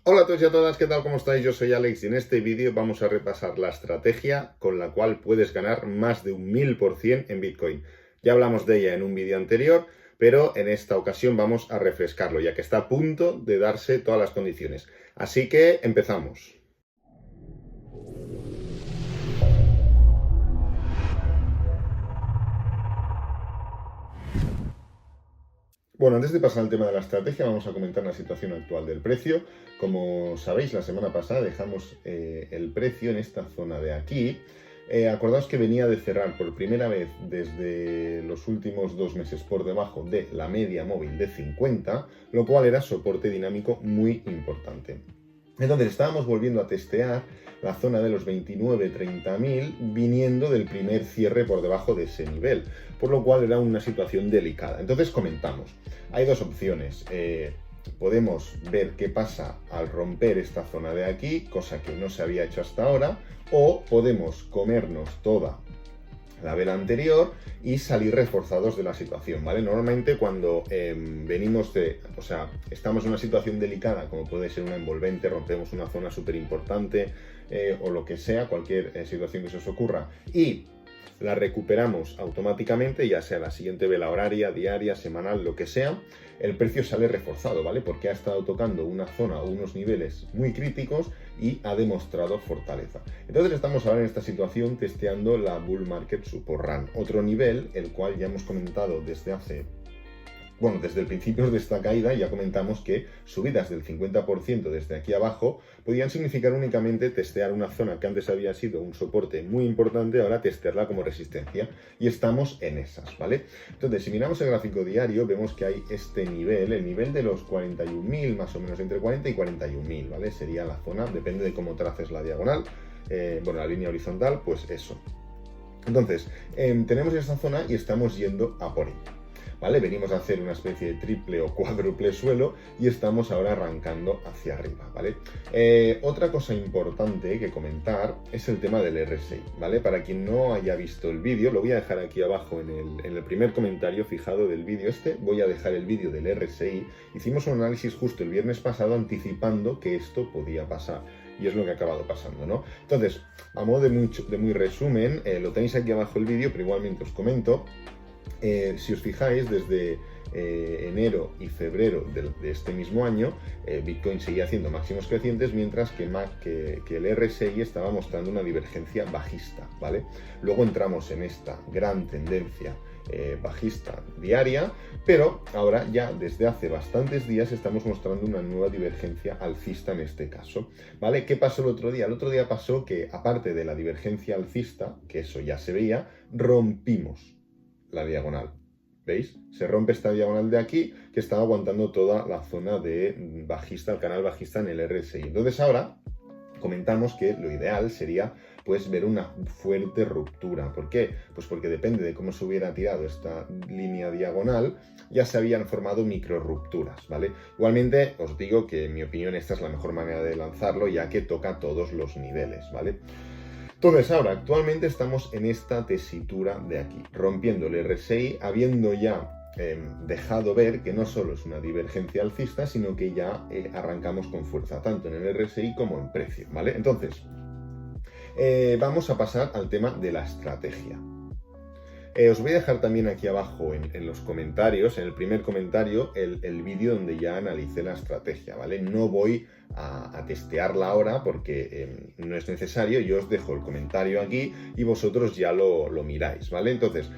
Hola a todos y a todas, ¿qué tal? ¿Cómo estáis? Yo soy Alex y en este vídeo vamos a repasar la estrategia con la cual puedes ganar más de un 1000% en Bitcoin. Ya hablamos de ella en un vídeo anterior, pero en esta ocasión vamos a refrescarlo, ya que está a punto de darse todas las condiciones. Así que empezamos. Bueno, antes de pasar al tema de la estrategia, vamos a comentar la situación actual del precio. Como sabéis, la semana pasada dejamos el precio en esta zona de aquí. Acordaos que venía de cerrar por primera vez desde los últimos 2 meses por debajo de la media móvil de 50, lo cual era soporte dinámico muy importante. Entonces estábamos volviendo a testear la zona de los 29-30.000 viniendo del primer cierre por debajo de ese nivel, por lo cual era una situación delicada. Entonces comentamos, hay dos opciones. Podemos ver qué pasa al romper esta zona de aquí, cosa que no se había hecho hasta ahora, o podemos comernos toda la vela anterior y salir reforzados de la situación, ¿vale? Normalmente cuando estamos en una situación delicada, como puede ser una envolvente, rompemos una zona súper importante o lo que sea, cualquier situación que se os ocurra, y la recuperamos automáticamente, ya sea la siguiente vela horaria, diaria, semanal, lo que sea, el precio sale reforzado, ¿vale? Porque ha estado tocando una zona o unos niveles muy críticos y ha demostrado fortaleza. Entonces estamos ahora en esta situación testeando la Bull Market Support Run, otro nivel, el cual ya hemos comentado desde el principio de esta caída. Ya comentamos que subidas del 50% desde aquí abajo podían significar únicamente testear una zona que antes había sido un soporte muy importante, ahora testearla como resistencia, y estamos en esas, ¿vale? Entonces, si miramos el gráfico diario, vemos que hay este nivel, el nivel de los 41.000, más o menos entre 40 y 41.000, ¿vale? Sería la zona, depende de cómo traces la diagonal, la línea horizontal, pues eso. Entonces, tenemos esta zona y estamos yendo a por ella, ¿vale? Venimos a hacer una especie de triple o cuádruple suelo y estamos ahora arrancando hacia arriba, ¿vale? Otra cosa importante que comentar es el tema del RSI, ¿vale? Para quien no haya visto el vídeo, lo voy a dejar aquí abajo en el primer comentario fijado del vídeo voy a dejar el vídeo del RSI. Hicimos un análisis justo el viernes pasado anticipando que esto podía pasar. Y es lo que ha acabado pasando, ¿no? Entonces, a modo de muy resumen, lo tenéis aquí abajo el vídeo, pero igualmente os comento. Si os fijáis, desde enero y febrero de este mismo año, Bitcoin seguía haciendo máximos crecientes, mientras que el RSI estaba mostrando una divergencia bajista, ¿vale? Luego entramos en esta gran tendencia bajista diaria, pero ahora ya desde hace bastantes días estamos mostrando una nueva divergencia alcista en este caso, ¿vale? ¿Qué pasó el otro día? El otro día pasó que, aparte de la divergencia alcista, que eso ya se veía, rompimos la diagonal. ¿Veis? Se rompe esta diagonal de aquí, que estaba aguantando toda la zona de bajista, el canal bajista en el RSI. Entonces ahora comentamos que lo ideal sería pues ver una fuerte ruptura. ¿Por qué? Pues porque depende de cómo se hubiera tirado esta línea diagonal, ya se habían formado micro rupturas, ¿vale? Igualmente os digo que en mi opinión esta es la mejor manera de lanzarlo, ya que toca todos los niveles, ¿vale? Entonces ahora, actualmente estamos en esta tesitura de aquí, rompiendo el RSI, habiendo ya dejado ver que no solo es una divergencia alcista, sino que ya arrancamos con fuerza, tanto en el RSI como en precio, ¿vale? Entonces, vamos a pasar al tema de la estrategia. Os voy a dejar también aquí abajo en los comentarios, en el primer comentario, el vídeo donde ya analicé la estrategia, ¿vale? No voy a testearla ahora porque no es necesario. Yo os dejo el comentario aquí y vosotros ya lo miráis, ¿vale? Entonces,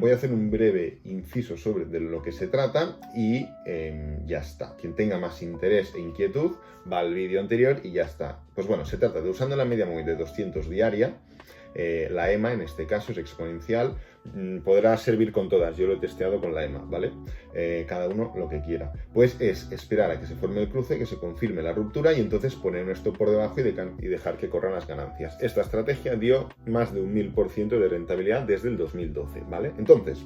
voy a hacer un breve inciso sobre de lo que se trata y ya está. Quien tenga más interés e inquietud va al vídeo anterior y ya está. Pues bueno, se trata de, usando la media móvil de 200 diaria, la EMA en este caso es exponencial, podrá servir con todas, yo lo he testeado con la EMA, ¿vale? Cada uno lo que quiera. Pues es esperar a que se forme el cruce, que se confirme la ruptura y entonces poner un stop por debajo y dejar que corran las ganancias. Esta estrategia dio más de un 1000% de rentabilidad desde el 2012, ¿vale? Entonces,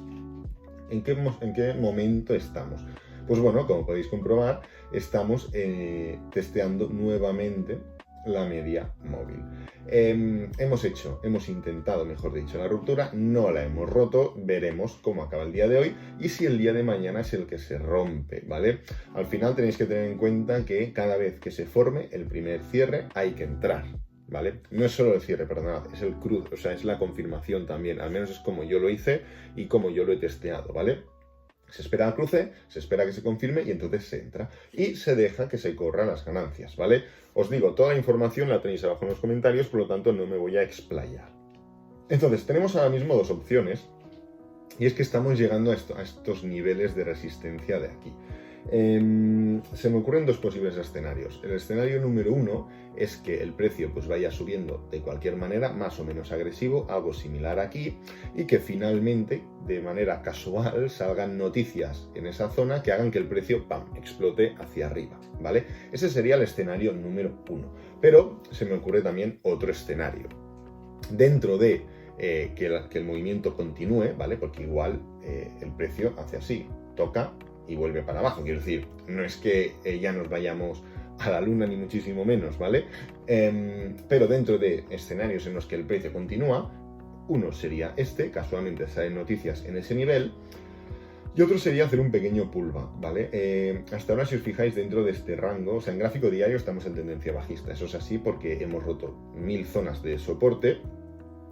¿en qué momento estamos? Pues bueno, como podéis comprobar, estamos testeando nuevamente la media móvil. Hemos intentado, mejor dicho, la ruptura, no la hemos roto, veremos cómo acaba el día de hoy y si el día de mañana es el que se rompe, ¿vale? Al final tenéis que tener en cuenta que cada vez que se forme el primer cierre hay que entrar, ¿vale? No es solo el cierre, perdonad, es el cruce, o sea, es la confirmación también, al menos es como yo lo hice y como yo lo he testeado, ¿vale? Se espera al cruce, se espera que se confirme y entonces se entra. Y se deja que se corran las ganancias, ¿vale? Os digo, toda la información la tenéis abajo en los comentarios, por lo tanto no me voy a explayar. Entonces, tenemos ahora mismo dos opciones y es que estamos llegando a estos niveles de resistencia de aquí. Se me ocurren dos posibles escenarios. El escenario número uno es que el precio pues vaya subiendo de cualquier manera, más o menos agresivo, algo similar aquí, y que finalmente, de manera casual, salgan noticias en esa zona que hagan que el precio, ¡pam!, explote hacia arriba, ¿vale? Ese sería el escenario número uno. Pero se me ocurre también otro escenario. Dentro de que el movimiento continúe, ¿vale? Porque igual el precio hace así, toca y vuelve para abajo. Quiero decir, no es que ya nos vayamos a la luna ni muchísimo menos, ¿vale? Pero dentro de escenarios en los que el precio continúa, uno sería este, casualmente salen noticias en ese nivel, y otro sería hacer un pequeño pullback, ¿vale? Hasta ahora, si os fijáis dentro de este rango, o sea, en gráfico diario estamos en tendencia bajista. Eso es así porque hemos roto 1000 zonas de soporte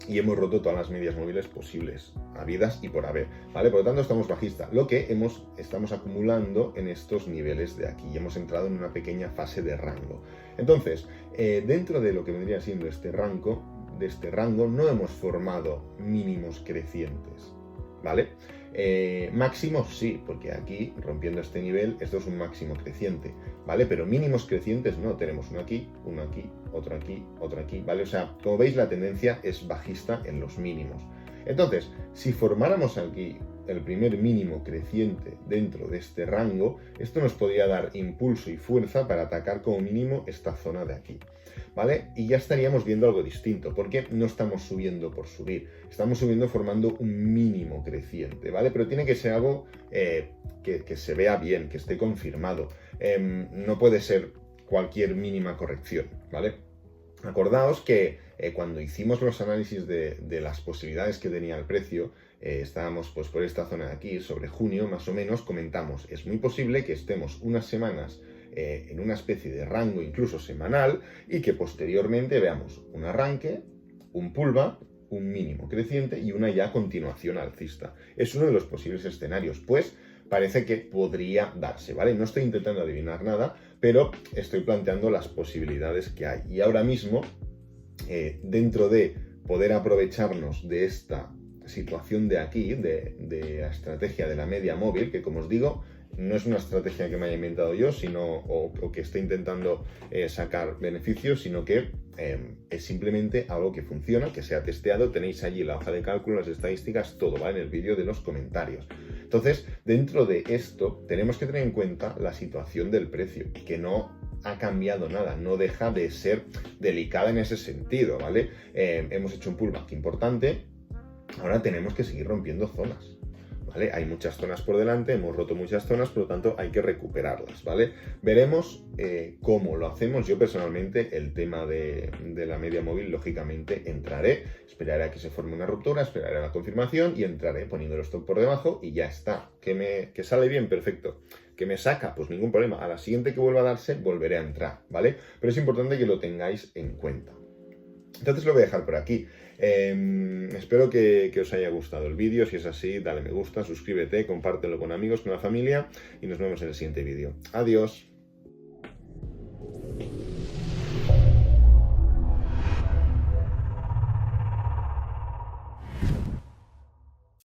y hemos roto todas las medias móviles posibles, habidas y por haber, ¿vale? Por lo tanto, estamos bajista, lo que estamos acumulando en estos niveles de aquí y hemos entrado en una pequeña fase de rango. Entonces, dentro de lo que vendría siendo este rango, no hemos formado mínimos crecientes, ¿vale? Máximos sí, porque aquí, rompiendo este nivel, esto es un máximo creciente, ¿vale? Pero mínimos crecientes no, tenemos uno aquí, otro aquí, ¿vale? O sea, como veis, la tendencia es bajista en los mínimos. Entonces, si formáramos aquí el primer mínimo creciente dentro de este rango, esto nos podría dar impulso y fuerza para atacar como mínimo esta zona de aquí, ¿vale? Y ya estaríamos viendo algo distinto, porque no estamos subiendo por subir, estamos subiendo formando un mínimo creciente, ¿vale? Pero tiene que ser algo que se vea bien, que esté confirmado. No puede ser cualquier mínima corrección, ¿vale? Acordaos que cuando hicimos los análisis de las posibilidades que tenía el precio, estábamos pues por esta zona de aquí, sobre junio más o menos, comentamos, es muy posible que estemos unas semanas en una especie de rango incluso semanal y que posteriormente veamos un arranque, un pullback, un mínimo creciente y una ya continuación alcista. Es uno de los posibles escenarios, pues parece que podría darse, ¿vale? No estoy intentando adivinar nada, pero estoy planteando las posibilidades que hay. Y ahora mismo, dentro de poder aprovecharnos de esta situación de aquí, de la estrategia de la media móvil, que como os digo, no es una estrategia que me haya inventado yo, o que esté intentando sacar beneficios, sino que es simplemente algo que funciona, que se ha testeado. Tenéis allí la hoja de cálculo, las estadísticas, todo va en el vídeo de los comentarios. Entonces, dentro de esto, tenemos que tener en cuenta la situación del precio, que no ha cambiado nada, no deja de ser delicada en ese sentido, ¿vale? Hemos hecho un pullback importante, ahora tenemos que seguir rompiendo zonas, ¿vale? Hay muchas zonas por delante, hemos roto muchas zonas, por lo tanto hay que recuperarlas, ¿vale? Veremos cómo lo hacemos. Yo personalmente, el tema de la media móvil, lógicamente entraré, esperaré a que se forme una ruptura, esperaré a la confirmación y entraré poniendo el stop por debajo y ya está. Que sale bien, perfecto. Que me saca, pues ningún problema. A la siguiente que vuelva a darse, volveré a entrar, ¿vale? Pero es importante que lo tengáis en cuenta. Entonces lo voy a dejar por aquí. Espero que os haya gustado el vídeo. Si es así, dale me gusta, suscríbete, compártelo con amigos, con la familia y nos vemos en el siguiente vídeo. Adiós.